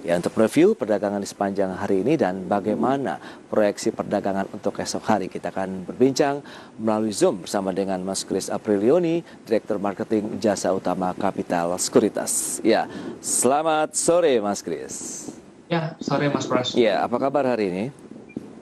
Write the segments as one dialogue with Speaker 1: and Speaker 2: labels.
Speaker 1: Ya, untuk review perdagangan di sepanjang hari ini dan bagaimana proyeksi perdagangan untuk esok hari, kita akan berbincang melalui Zoom bersama dengan Mas Kris Aprilioni, Direktur Marketing Jasa Utama Capital Sekuritas. Ya, selamat sore Mas Kris.
Speaker 2: Ya, sore Mas Pras.
Speaker 1: Ya, apa kabar hari ini?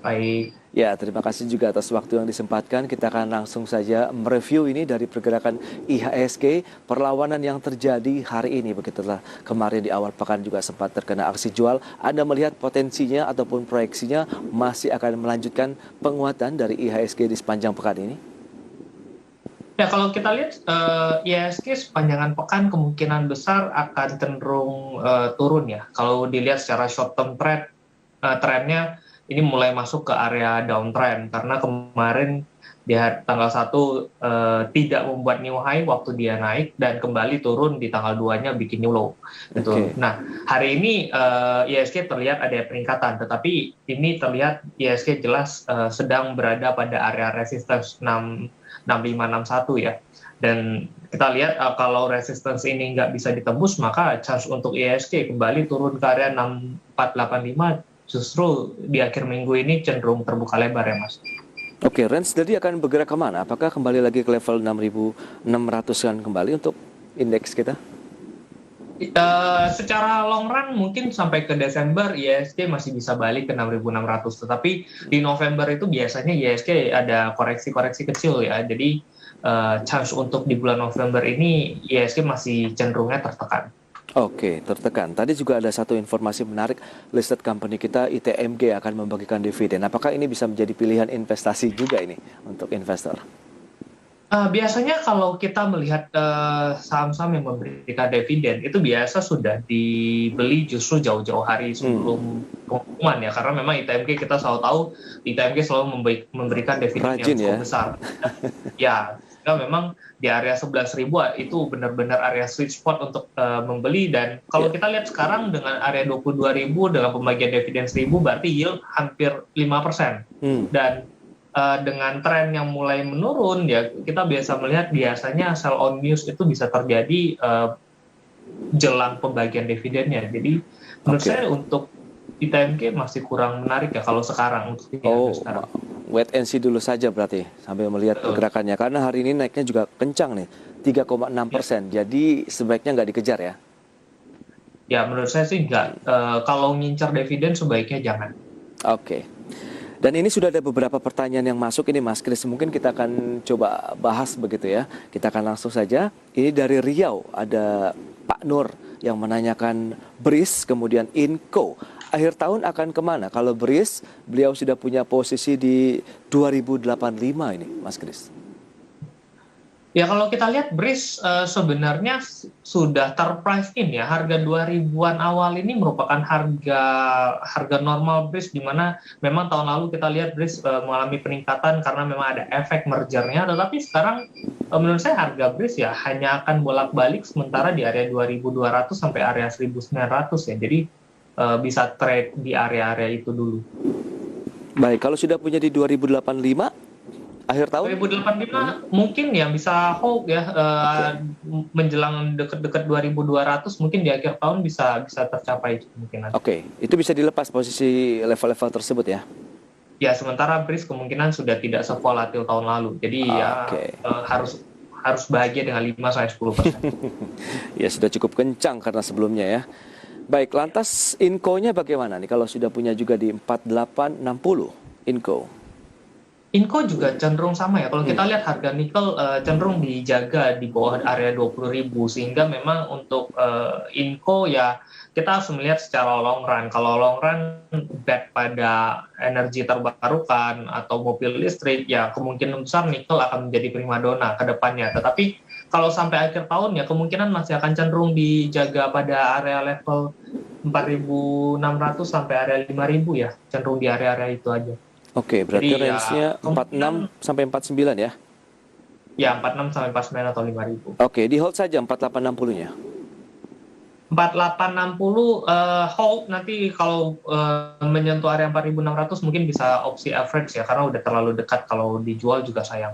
Speaker 2: Baik.
Speaker 1: Ya, terima kasih juga atas waktu yang disempatkan. Kita akan langsung saja mereview ini dari pergerakan IHSG, perlawanan yang terjadi hari ini. Begitulah, kemarin di awal pekan juga sempat terkena aksi jual. Anda melihat potensinya ataupun proyeksinya masih akan melanjutkan penguatan dari IHSG di sepanjang pekan ini?
Speaker 2: Ya, kalau kita lihat IHSG sepanjangan pekan kemungkinan besar akan cenderung turun ya. Kalau dilihat secara short term trendnya ini mulai masuk ke area downtrend karena kemarin di tanggal 1 tidak membuat new high waktu dia naik dan kembali turun di tanggal 2-nya bikin new low. Gitu.
Speaker 1: Oke.
Speaker 2: Nah, hari ini IHSG terlihat ada peningkatan, tetapi ini terlihat IHSG jelas sedang berada pada area resistance 6561 ya. Dan kita lihat kalau resistance ini nggak bisa ditembus, maka chance untuk IHSG kembali turun ke area 6485 justru di akhir minggu ini cenderung terbuka lebar ya Mas.
Speaker 1: Oke, range tadi akan bergerak kemana? Apakah kembali lagi ke level 6.600-an kembali untuk indeks kita?
Speaker 2: Secara long run mungkin sampai ke Desember IHSG masih bisa balik ke 6.600, tetapi di November itu biasanya IHSG ada koreksi-koreksi kecil ya, jadi chance untuk di bulan November ini IHSG masih cenderungnya tertekan.
Speaker 1: Oke, tertekan. Tadi juga ada satu informasi menarik, listed company kita ITMG akan membagikan dividen. Apakah ini bisa menjadi pilihan investasi juga ini untuk investor?
Speaker 2: Biasanya kalau kita melihat saham-saham yang memberikan dividen itu biasa sudah dibeli justru jauh-jauh hari sebelum pengumuman ya, karena memang ITMG kita selalu tahu ITMG selalu memberikan dividen yang cukup besar. Ya, memang di area 11.000 itu benar-benar area sweet spot untuk membeli, dan kalau kita lihat sekarang dengan area 22.000 dengan pembagian dividen 1.000 berarti yield hampir 5%. Dan dengan tren yang mulai menurun ya, kita biasa melihat biasanya sell on news itu bisa terjadi jelang pembagian dividennya. Jadi menurut saya untuk ITMG masih kurang menarik ya kalau sekarang untuk sekarang.
Speaker 1: Wait and see dulu saja berarti sambil melihat pergerakannya, karena hari ini naiknya juga kencang nih, 3,6%. Jadi sebaiknya nggak dikejar ya?
Speaker 2: Ya, menurut saya sih nggak. Kalau ngincar dividen sebaiknya jangan.
Speaker 1: Oke. Dan ini sudah ada beberapa pertanyaan yang masuk ini Mas Kris, mungkin kita akan coba bahas begitu ya. Kita akan langsung saja. Ini dari Riau, ada Pak Nur yang menanyakan BRIS kemudian INCO. Akhir tahun akan kemana? Kalau BRIS, beliau sudah punya posisi di 2085 ini Mas Kris.
Speaker 2: Ya, kalau kita lihat BRIS sebenarnya sudah terprice in ya. Harga 2000-an awal ini merupakan harga normal BRIS, di mana memang tahun lalu kita lihat BRIS mengalami peningkatan karena memang ada efek mergernya, tetapi sekarang menurut saya harga BRIS ya hanya akan bolak-balik sementara di area 2.200 sampai area 1.900 ya. Jadi bisa trade di area-area itu dulu.
Speaker 1: Baik, kalau sudah punya di 2085 akhir tahun
Speaker 2: 2085 mungkin ya bisa hold ya, menjelang dekat-dekat 2200 mungkin di akhir tahun bisa tercapai kemungkinan.
Speaker 1: Oke, itu bisa dilepas posisi level-level tersebut ya.
Speaker 2: Ya, sementara BRIS kemungkinan sudah tidak sevolatil tahun lalu. Jadi harus bahagia dengan 5-10%.
Speaker 1: Ya, sudah cukup kencang karena sebelumnya ya. Baik, lantas INCO-nya bagaimana nih kalau sudah punya juga di 4860 INCO?
Speaker 2: INCO juga cenderung sama ya. Kalau kita lihat harga nikel cenderung dijaga di bawah area 20.000, sehingga memang untuk INCO ya kita harus melihat secara long run. Kalau long run bet pada energi terbarukan atau mobil listrik ya kemungkinan besar nikel akan menjadi primadona ke depannya. Tetapi kalau sampai akhir tahun ya kemungkinan masih akan cenderung dijaga pada area level 4.600 sampai area 5.000 ya. Cenderung di area-area itu aja.
Speaker 1: Oke, berarti range-nya 46 sampai 49 ya?
Speaker 2: Ya, 46 sampai 49 atau 5.000.
Speaker 1: Oke, di hold saja 4860-nya.
Speaker 2: 4860 hold, nanti kalau menyentuh area 4.600 mungkin bisa opsi average ya, karena udah terlalu dekat, kalau dijual juga sayang.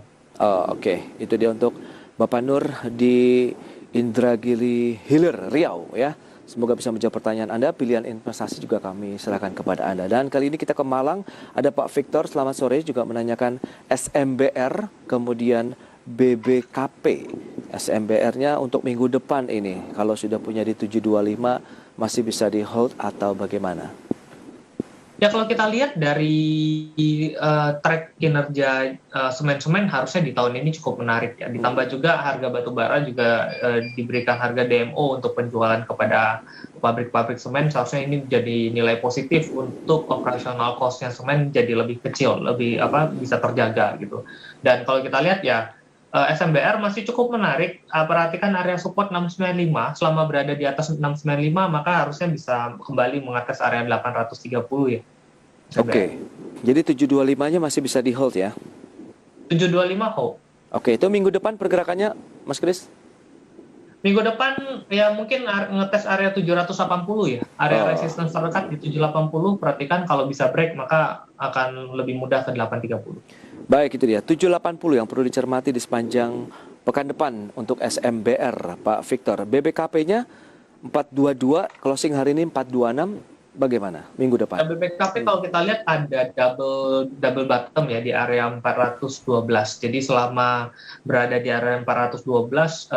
Speaker 1: Oke. Itu dia untuk Bapak Nur di Indragiri Hilir, Riau ya. Semoga bisa menjawab pertanyaan Anda. Pilihan investasi juga kami serahkan kepada Anda. Dan kali ini kita ke Malang, ada Pak Victor, selamat sore, juga menanyakan SMBR, kemudian BBKP. SMBR-nya untuk minggu depan ini, kalau sudah punya di 725, masih bisa di hold atau bagaimana?
Speaker 2: Ya kalau kita lihat dari track kinerja semen-semen harusnya di tahun ini cukup menarik ya. Ditambah juga harga batu bara juga diberikan harga DMO untuk penjualan kepada pabrik-pabrik semen, seharusnya ini jadi nilai positif untuk operasional cost-nya semen jadi lebih kecil, lebih bisa terjaga gitu. Dan kalau kita lihat ya SMBR masih cukup menarik, perhatikan area support 695, selama berada di atas 695 maka harusnya bisa kembali mengatas area 830 ya.
Speaker 1: Oke, jadi 725-nya masih bisa di hold ya?
Speaker 2: 725 hold.
Speaker 1: Oke, itu minggu depan pergerakannya, Mas Kris?
Speaker 2: Minggu depan ya mungkin ngetes area 780 ya, area resistance terdekat di 780, perhatikan kalau bisa break maka akan lebih mudah ke 830.
Speaker 1: Baik, itu dia, 780 yang perlu dicermati di sepanjang pekan depan untuk SMBR, Pak Victor. BBKP-nya 422, closing hari ini 426, bagaimana minggu depan?
Speaker 2: BBKP kalau kita lihat ada double bottom ya di area 412. Jadi selama berada di area 412,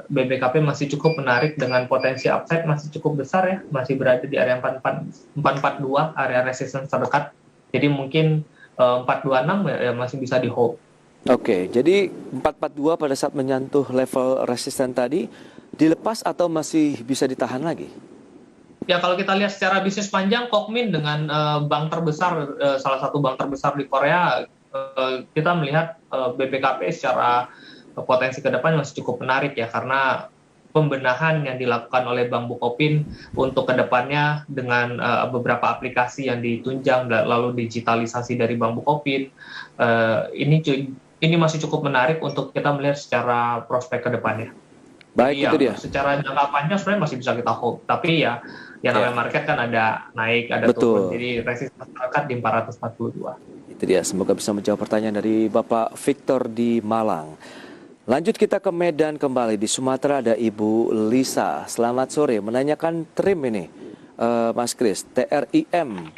Speaker 2: BBKP masih cukup menarik dengan potensi upside masih cukup besar ya, masih berada di area 442, area resistance terdekat. Jadi mungkin 426 ya masih bisa di hold.
Speaker 1: Oke, jadi 442 pada saat menyentuh level resisten tadi dilepas atau masih bisa ditahan lagi?
Speaker 2: Ya kalau kita lihat secara bisnis panjang, Kokmin dengan bank terbesar, salah satu bank terbesar di Korea, kita melihat BBKP secara potensi ke depan masih cukup menarik ya, karena pembenahan yang dilakukan oleh Bank Bukopin untuk kedepannya dengan beberapa aplikasi yang ditunjang lalu digitalisasi dari Bank Bukopin, ini masih cukup menarik untuk kita melihat secara prospek ke depannya.
Speaker 1: Baik, itu dia.
Speaker 2: Secara jangka panjang sebenarnya masih bisa kita hold, tapi ya namanya market kan ada naik, ada turun, jadi resistance terdekat di 442.
Speaker 1: Itu dia, semoga bisa menjawab pertanyaan dari Bapak Victor di Malang. Lanjut kita ke Medan kembali, di Sumatera ada Ibu Lisa. Selamat sore, menanyakan trim ini, Mas Kris, TRIM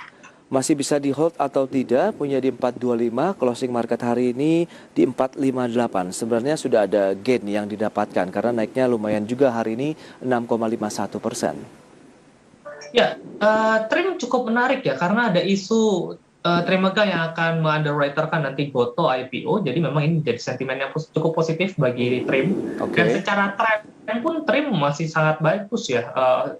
Speaker 1: masih bisa di hold atau tidak, punya di 425, closing market hari ini di 458. Sebenarnya sudah ada gain yang didapatkan karena naiknya lumayan juga hari ini 6,51%.
Speaker 2: Ya, trim cukup menarik ya karena ada isu Trimega yang akan me-underwriterkan nanti Goto IPO, jadi memang ini jadi sentimen yang cukup positif bagi trim. Dan secara tren pun trim masih sangat bagus ya,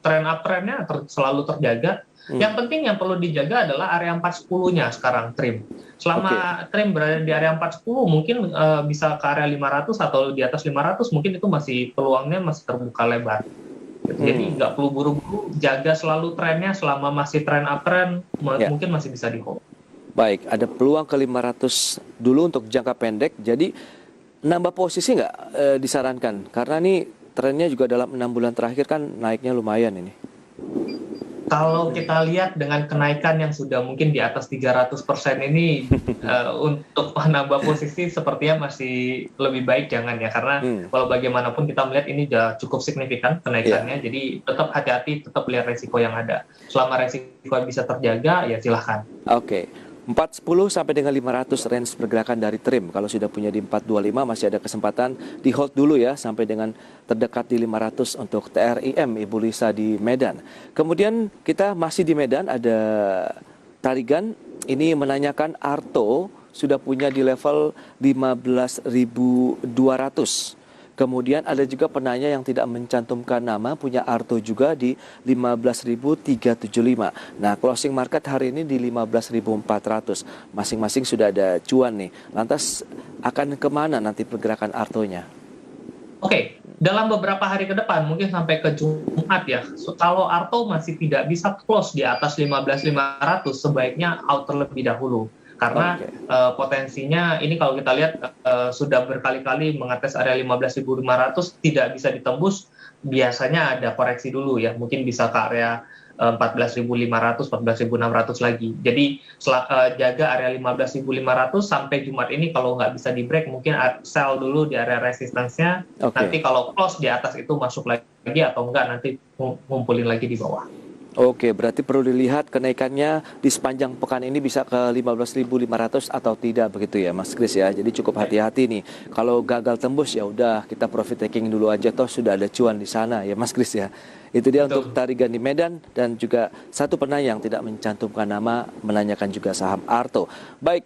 Speaker 2: tren uptrendnya selalu terjaga. Yang penting yang perlu dijaga adalah area 410-nya sekarang trim. Selama trim berada di area 410 mungkin bisa ke area 500 atau di atas 500, mungkin itu masih peluangnya masih terbuka lebar. Jadi nggak perlu buru-buru, jaga selalu trennya, selama masih tren uptrend mungkin masih bisa di hold.
Speaker 1: Baik, ada peluang ke 500 dulu untuk jangka pendek, jadi nambah posisi nggak disarankan? Karena ini trennya juga dalam 6 bulan terakhir kan naiknya lumayan ini.
Speaker 2: Kalau kita lihat dengan kenaikan yang sudah mungkin di atas 300% ini, untuk menambah posisi sepertinya masih lebih baik jangan ya, karena kalau bagaimanapun kita melihat ini sudah cukup signifikan kenaikannya, jadi tetap hati-hati, tetap lihat resiko yang ada. Selama resiko bisa terjaga, ya silahkan.
Speaker 1: Oke. 410 sampai dengan 500 range pergerakan dari trim. Kalau sudah punya di 425 masih ada kesempatan di hold dulu ya sampai dengan terdekat di 500 untuk TRIM Ibu Lisa di Medan. Kemudian kita masih di Medan, ada Tarigan ini menanyakan Arto sudah punya di level 15.200. Kemudian ada juga penanya yang tidak mencantumkan nama, punya Arto juga di 15.375. Nah, closing market hari ini di 15.400. Masing-masing sudah ada cuan nih. Lantas akan kemana nanti pergerakan Artonya? Oke,
Speaker 2: dalam beberapa hari ke depan, mungkin sampai ke Jumat ya, kalau Arto masih tidak bisa close di atas 15.500, sebaiknya out terlebih dahulu. Karena potensinya ini kalau kita lihat sudah berkali-kali mengetes area 15.500 tidak bisa ditembus, biasanya ada koreksi dulu ya, mungkin bisa ke area 14.500, 14.600 lagi. Jadi jaga area 15.500 sampai Jumat ini, kalau nggak bisa di break mungkin sell dulu di area resistance-nya. Nanti kalau close di atas itu masuk lagi lagi atau enggak nanti ngumpulin lagi di bawah.
Speaker 1: Oke, berarti perlu dilihat kenaikannya di sepanjang pekan ini bisa ke 15.500 atau tidak begitu ya Mas Kris ya. Jadi cukup hati-hati nih. Kalau gagal tembus ya udah kita profit taking dulu aja toh sudah ada cuan di sana ya Mas Kris ya. Itu dia
Speaker 2: Betul.
Speaker 1: untuk tarigan di Medan dan juga satu penanyang tidak mencantumkan nama menanyakan juga saham Arto. Baik.